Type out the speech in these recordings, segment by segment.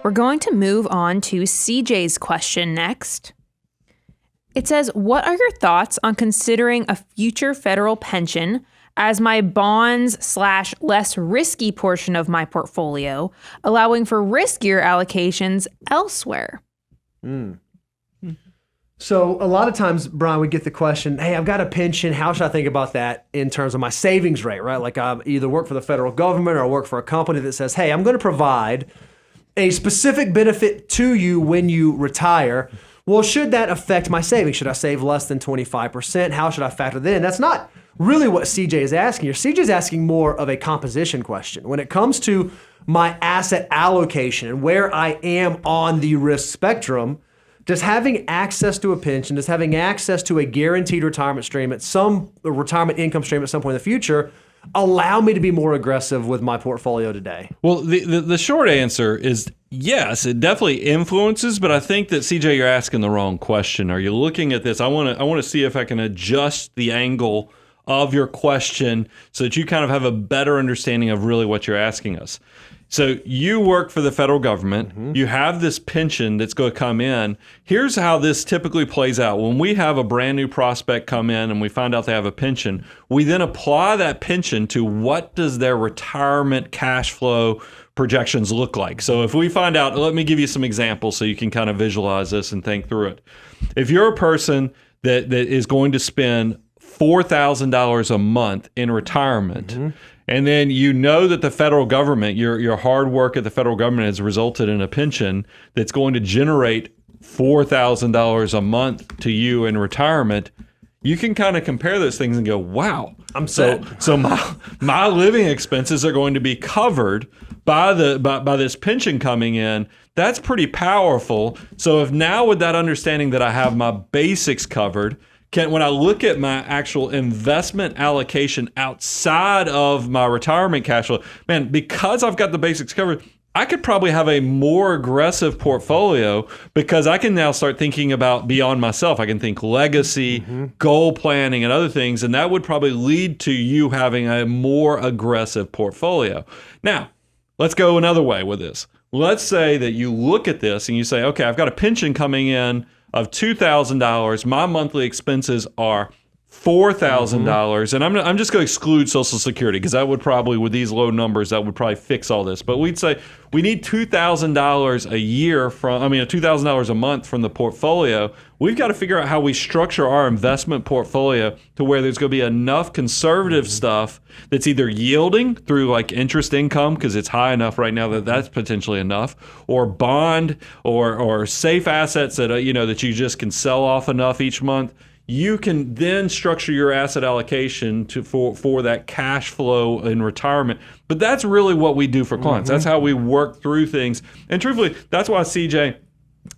We're going to move on to CJ's question next. It says, what are your thoughts on considering a future federal pension as my bonds/less risky portion of my portfolio, allowing for riskier allocations elsewhere? So a lot of times, Brian, we get the question, hey, I've got a pension. How should I think about that in terms of my savings rate, right? Like I either work for the federal government or I work for a company that says, hey, I'm going to provide a specific benefit to you when you retire. Well, should that affect my savings? Should I save less than 25%? How should I factor that in? That's not really what CJ is asking here. CJ is asking more of a composition question. When it comes to my asset allocation and where I am on the risk spectrum, does having access to a pension, does having access to a guaranteed retirement stream at some retirement income stream at some point in the future allow me to be more aggressive with my portfolio today? Well, the short answer is yes, it definitely influences, but I think that CJ, you're asking the wrong question. Are you looking at this? I want to see if I can adjust the angle of your question so that you kind of have a better understanding of really what you're asking us. So you work for the federal government. You have this pension that's going to come in. Here's how this typically plays out. When we have a brand new prospect come in and we find out they have a pension, we then apply that pension to what does their retirement cash flow projections look like. So if we find out, let me give you some examples so you can kind of visualize this and think through it. If you're a person that is going to spend $4,000 a month in retirement, and then you know that the federal government, your hard work at the federal government has resulted in a pension that's going to generate $4,000 a month to you in retirement, you can kind of compare those things and go, wow. I'm set. So my living expenses are going to be covered by this pension coming in. That's pretty powerful. So if now with that understanding that I have my basics covered, when I look at my actual investment allocation outside of my retirement cash flow, man, because I've got the basics covered, I could probably have a more aggressive portfolio because I can now start thinking about beyond myself. I can think legacy, goal planning, and other things, and that would probably lead to you having a more aggressive portfolio. Now, let's go another way with this. Let's say that you look at this and you say, okay, I've got a pension coming in of $2,000. My monthly expenses are $4,000, and I'm just going to exclude Social Security because that would probably, with these low numbers, that would probably fix all this. But we'd say we need $2,000 a year $2,000 a month from the portfolio. We've got to figure out how we structure our investment portfolio to where there's going to be enough conservative stuff that's either yielding through like interest income because it's high enough right now that that's potentially enough, or bond or safe assets that that you just can sell off enough each month. You can then structure your asset allocation for that cash flow in retirement. But that's really what we do for clients. That's how we work through things. And truthfully, that's why, CJ,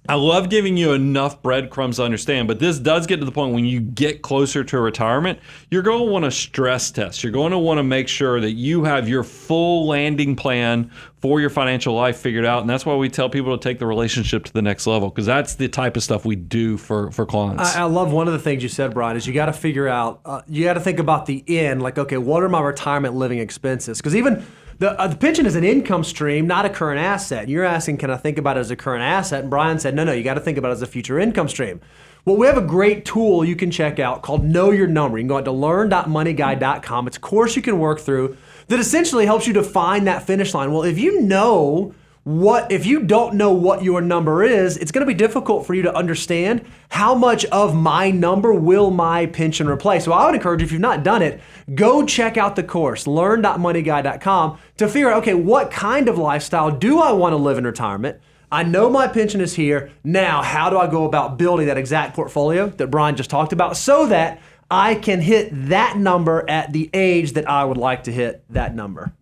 I love giving you enough breadcrumbs to understand, but this does get to the point when you get closer to retirement, you're going to want to stress test. You're going to want to make sure that you have your full landing plan for your financial life figured out. And that's why we tell people to take the relationship to the next level, because that's the type of stuff we do for clients. I love one of the things you said, Brian, is you got to figure out, you got to think about the end, like, okay, what are my retirement living expenses? Because even the pension is an income stream, not a current asset. You're asking, can I think about it as a current asset? And Brian said, no, you got to think about it as a future income stream. Well, we have a great tool you can check out called Know Your Number. You can go out to learn.moneyguide.com. It's a course you can work through that essentially helps you define that finish line. Well, if you don't know what your number is, it's going to be difficult for you to understand how much of my number will my pension replace. So I would encourage you, if you've not done it, go check out the course, learn.moneyguide.com, to figure out, okay, what kind of lifestyle do I want to live in retirement? I know my pension is here. Now, how do I go about building that exact portfolio that Brian just talked about so that I can hit that number at the age that I would like to hit that number?